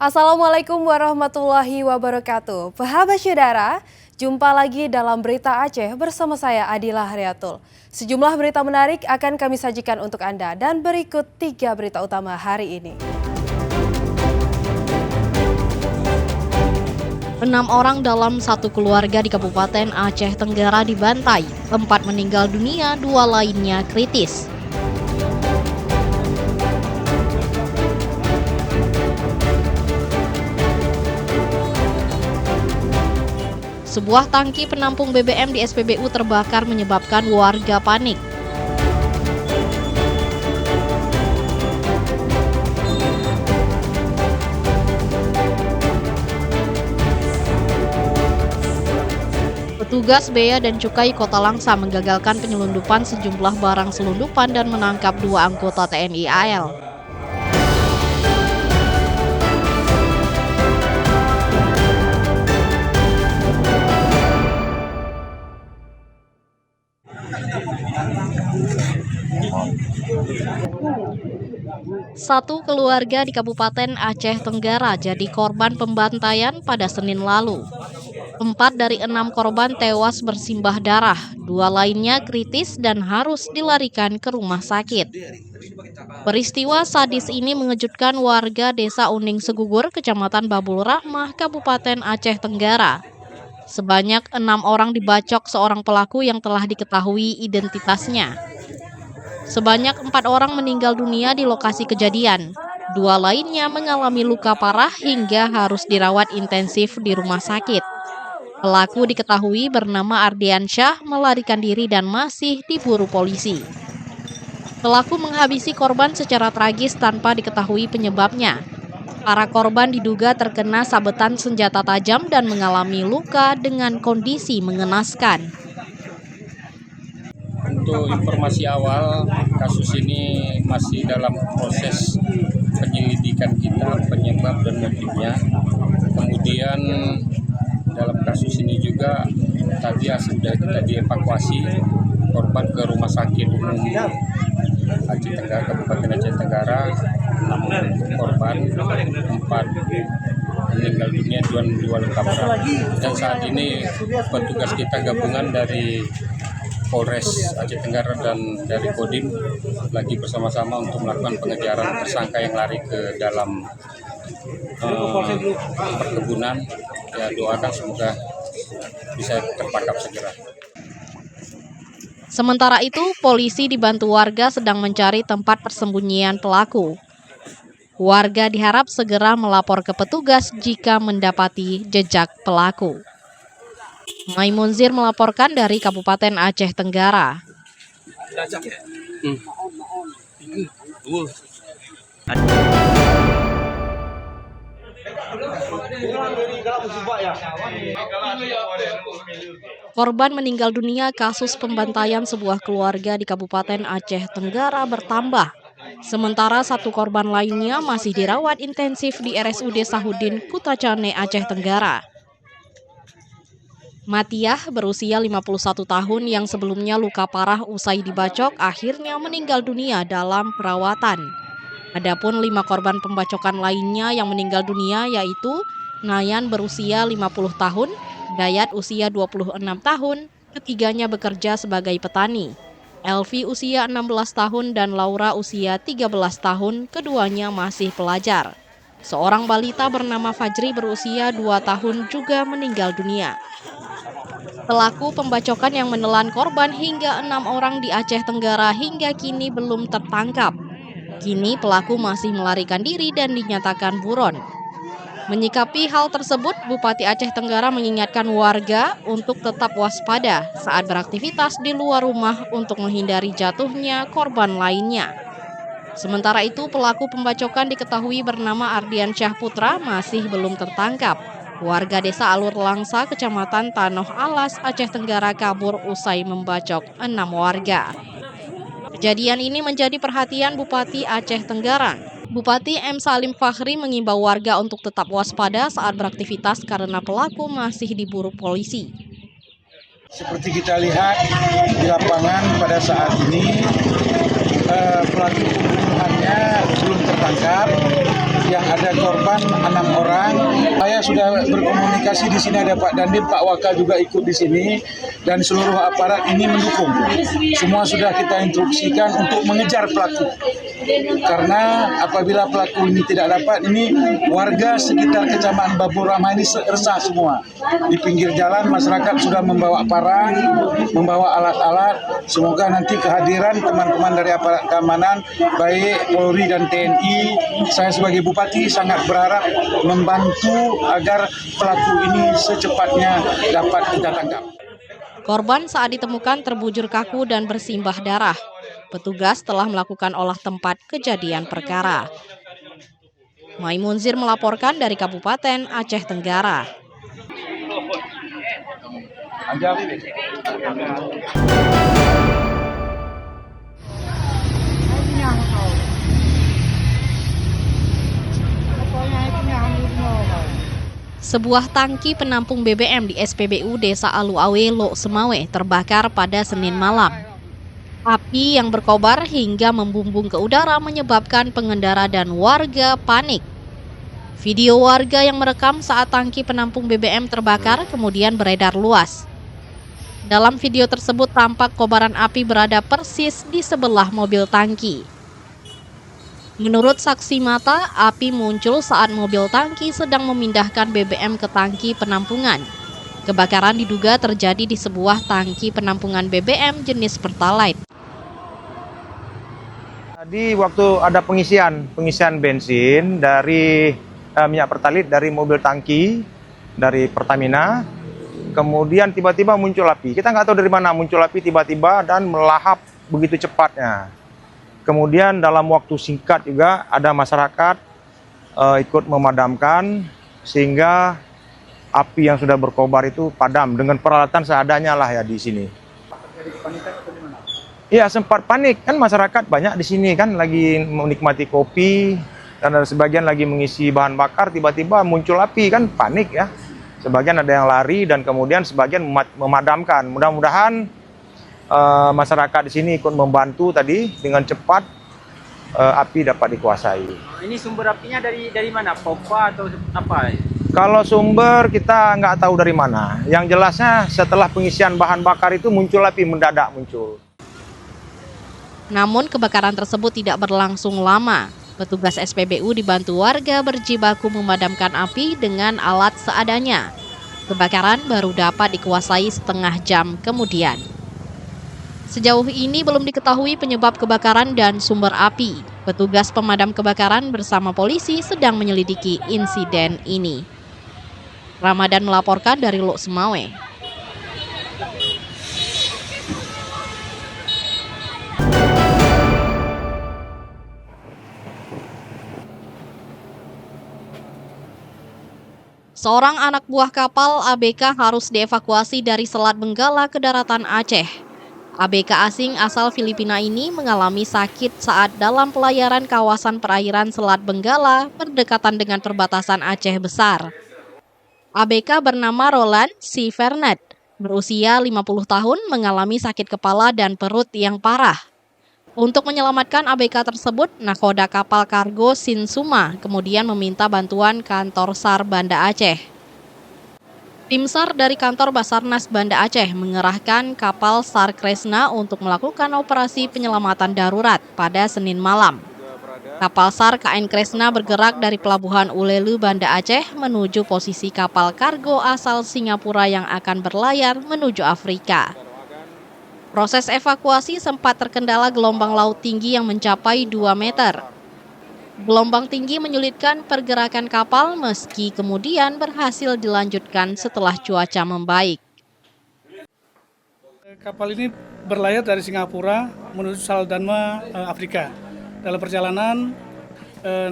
Assalamualaikum warahmatullahi wabarakatuh. Sahabat saudara, jumpa lagi dalam Berita Aceh bersama saya Adila Haryatul. Sejumlah berita menarik akan kami sajikan untuk Anda dan berikut 3 berita utama hari ini. 6 orang dalam satu keluarga di Kabupaten Aceh Tenggara dibantai, 4 meninggal dunia, 2 lainnya kritis. Sebuah tangki penampung BBM di SPBU terbakar menyebabkan warga panik. Petugas Bea dan Cukai Kota Langsa menggagalkan penyelundupan sejumlah barang selundupan dan menangkap 2 anggota TNI AL. Satu keluarga di Kabupaten Aceh Tenggara jadi korban pembantaian pada Senin lalu. 4 dari 6 korban tewas bersimbah darah, 2 lainnya kritis dan harus dilarikan ke rumah sakit. Peristiwa sadis ini mengejutkan warga Desa Uning Segugur, Kecamatan Babul Rahmah, Kabupaten Aceh Tenggara. Sebanyak 6 orang dibacok seorang pelaku yang telah diketahui identitasnya. Sebanyak 4 orang meninggal dunia di lokasi kejadian. 2 lainnya mengalami luka parah hingga harus dirawat intensif di rumah sakit. Pelaku diketahui bernama Ardiansyah melarikan diri dan masih diburu polisi. Pelaku menghabisi korban secara tragis tanpa diketahui penyebabnya. Para korban diduga terkena sabetan senjata tajam dan mengalami luka dengan kondisi mengenaskan. Untuk informasi awal, kasus ini masih dalam proses penyelidikan kita, penyebab dan motifnya. Kemudian dalam kasus ini juga tadi sudah kita dievakuasi korban ke rumah sakit umum Aceh Tenggara, Kabupaten Aceh Tenggara. Namun korban 4 meninggal dunia, 2 luka berat. Dan saat ini petugas kita gabungan dari Polres Aceh Tenggara dan dari Kodim lagi bersama-sama untuk melakukan pengejaran tersangka yang lari ke dalam perkebunan. Ya, doakan semoga bisa tertangkap segera. Sementara itu, polisi dibantu warga sedang mencari tempat persembunyian pelaku. Warga diharap segera melapor ke petugas jika mendapati jejak pelaku. Maimunzir melaporkan dari Kabupaten Aceh Tenggara. Korban meninggal dunia kasus pembantaian sebuah keluarga di Kabupaten Aceh Tenggara bertambah. Sementara 1 korban lainnya masih dirawat intensif di RSUD Sahudin, Kutacane, Aceh Tenggara. Matiah berusia 51 tahun yang sebelumnya luka parah usai dibacok akhirnya meninggal dunia dalam perawatan. Adapun 5 korban pembacokan lainnya yang meninggal dunia yaitu Nayan berusia 50 tahun, Dayat usia 26 tahun, ketiganya bekerja sebagai petani. Elvi usia 16 tahun dan Laura usia 13 tahun, keduanya masih pelajar. Seorang balita bernama Fajri berusia 2 tahun juga meninggal dunia. Pelaku pembacokan yang menelan korban hingga 6 orang di Aceh Tenggara hingga kini belum tertangkap. Kini pelaku masih melarikan diri dan dinyatakan buron. Menyikapi hal tersebut, Bupati Aceh Tenggara mengingatkan warga untuk tetap waspada saat beraktivitas di luar rumah untuk menghindari jatuhnya korban lainnya. Sementara itu, pelaku pembacokan diketahui bernama Ardiansyah Putra masih belum tertangkap. Warga Desa Alur Langsa, Kecamatan Tanoh Alas, Aceh Tenggara kabur usai membacok 6 warga. Kejadian ini menjadi perhatian Bupati Aceh Tenggara. Bupati M. Salim Fakhri mengimbau warga untuk tetap waspada saat beraktivitas karena pelaku masih diburu polisi. Seperti kita lihat di lapangan pada saat ini, pelaku pembunuhannya belum tertangkap. yang ada korban 6 orang. Saya sudah berkomunikasi di sini, ada Pak Dandim, Pak Waka juga ikut di sini, dan seluruh aparat ini mendukung. Semua sudah kita instruksikan untuk mengejar pelaku. Karena apabila pelaku ini tidak dapat, ini warga sekitar Kecamatan Babur Rahmah ini resah semua. Di pinggir jalan masyarakat sudah membawa parang, membawa alat-alat. Semoga nanti kehadiran teman-teman dari aparat keamanan, baik Polri dan TNI, saya sebagai Bupati sangat berharap membantu agar pelaku ini secepatnya dapat kita tangkap. Korban saat ditemukan terbujur kaku dan bersimbah darah. Petugas telah melakukan olah tempat kejadian perkara. Maimunzir melaporkan dari Kabupaten Aceh Tenggara. Sebuah tangki penampung BBM di SPBU Desa Aluawe, Lok Semawe terbakar pada Senin malam. Api yang berkobar hingga membumbung ke udara menyebabkan pengendara dan warga panik. Video warga yang merekam saat tangki penampung BBM terbakar kemudian beredar luas. Dalam video tersebut tampak kobaran api berada persis di sebelah mobil tangki. Menurut saksi mata, api muncul saat mobil tangki sedang memindahkan BBM ke tangki penampungan. Kebakaran diduga terjadi di sebuah tangki penampungan BBM jenis Pertalite. Tadi waktu ada pengisian bensin dari minyak Pertalite dari mobil tangki dari Pertamina, kemudian tiba-tiba muncul api. Kita nggak tahu dari mana muncul api tiba-tiba dan melahap begitu cepatnya. Kemudian dalam waktu singkat juga ada masyarakat ikut memadamkan sehingga api yang sudah berkobar itu padam dengan peralatan seadanya lah ya di sini. Iya, sempat panik kan, masyarakat banyak di sini kan lagi menikmati kopi dan ada sebagian lagi mengisi bahan bakar, tiba-tiba muncul api kan, panik ya. Sebagian ada yang lari dan kemudian sebagian memadamkan. Mudah-mudahan masyarakat di sini ikut membantu tadi dengan cepat api dapat dikuasai. Ini sumber apinya dari mana? Pompa atau apa? Kalau sumber kita nggak tahu dari mana. Yang jelasnya setelah pengisian bahan bakar itu muncul api, mendadak muncul. Namun kebakaran tersebut tidak berlangsung lama. Petugas SPBU dibantu warga berjibaku memadamkan api dengan alat seadanya. Kebakaran baru dapat dikuasai setengah jam kemudian. Sejauh ini belum diketahui penyebab kebakaran dan sumber api. Petugas pemadam kebakaran bersama polisi sedang menyelidiki insiden ini. Ramadan melaporkan dari Lok Semawe. Seorang anak buah kapal ABK harus dievakuasi dari Selat Benggala ke daratan Aceh. ABK asing asal Filipina ini mengalami sakit saat dalam pelayaran kawasan perairan Selat Benggala berdekatan dengan perbatasan Aceh Besar. ABK bernama Roland C. Fernet, berusia 50 tahun, mengalami sakit kepala dan perut yang parah. Untuk menyelamatkan ABK tersebut, nakoda kapal kargo Sinsuma kemudian meminta bantuan kantor SAR Banda Aceh. Tim SAR dari kantor Basarnas Banda Aceh mengerahkan kapal SAR Kresna untuk melakukan operasi penyelamatan darurat pada Senin malam. Kapal SAR KN Kresna bergerak dari Pelabuhan Ulelu Banda Aceh menuju posisi kapal kargo asal Singapura yang akan berlayar menuju Afrika. Proses evakuasi sempat terkendala gelombang laut tinggi yang mencapai 2 meter. Gelombang tinggi menyulitkan pergerakan kapal meski kemudian berhasil dilanjutkan setelah cuaca membaik. Kapal ini berlayar dari Singapura menuju Saldanha, Afrika. Dalam perjalanan,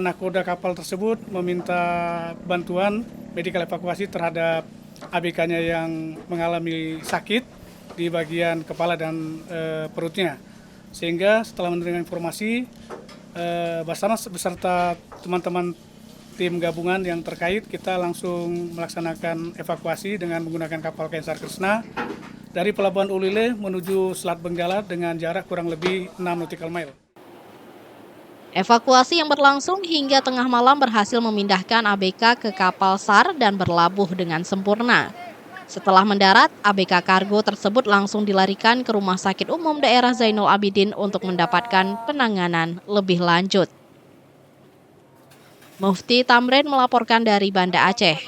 nakoda kapal tersebut meminta bantuan medikal evakuasi terhadap ABK-nya yang mengalami sakit di bagian kepala dan perutnya. Sehingga setelah menerima informasi, Basarnas beserta teman-teman tim gabungan yang terkait, kita langsung melaksanakan evakuasi dengan menggunakan kapal KN SAR Kresna dari Pelabuhan Ulile menuju Selat Benggala dengan jarak kurang lebih 6 nautical mile. Evakuasi yang berlangsung hingga tengah malam berhasil memindahkan ABK ke kapal SAR dan berlabuh dengan sempurna. Setelah mendarat, ABK kargo tersebut langsung dilarikan ke Rumah Sakit Umum Daerah Zainul Abidin untuk mendapatkan penanganan lebih lanjut. Mufti Tamrin melaporkan dari Banda Aceh.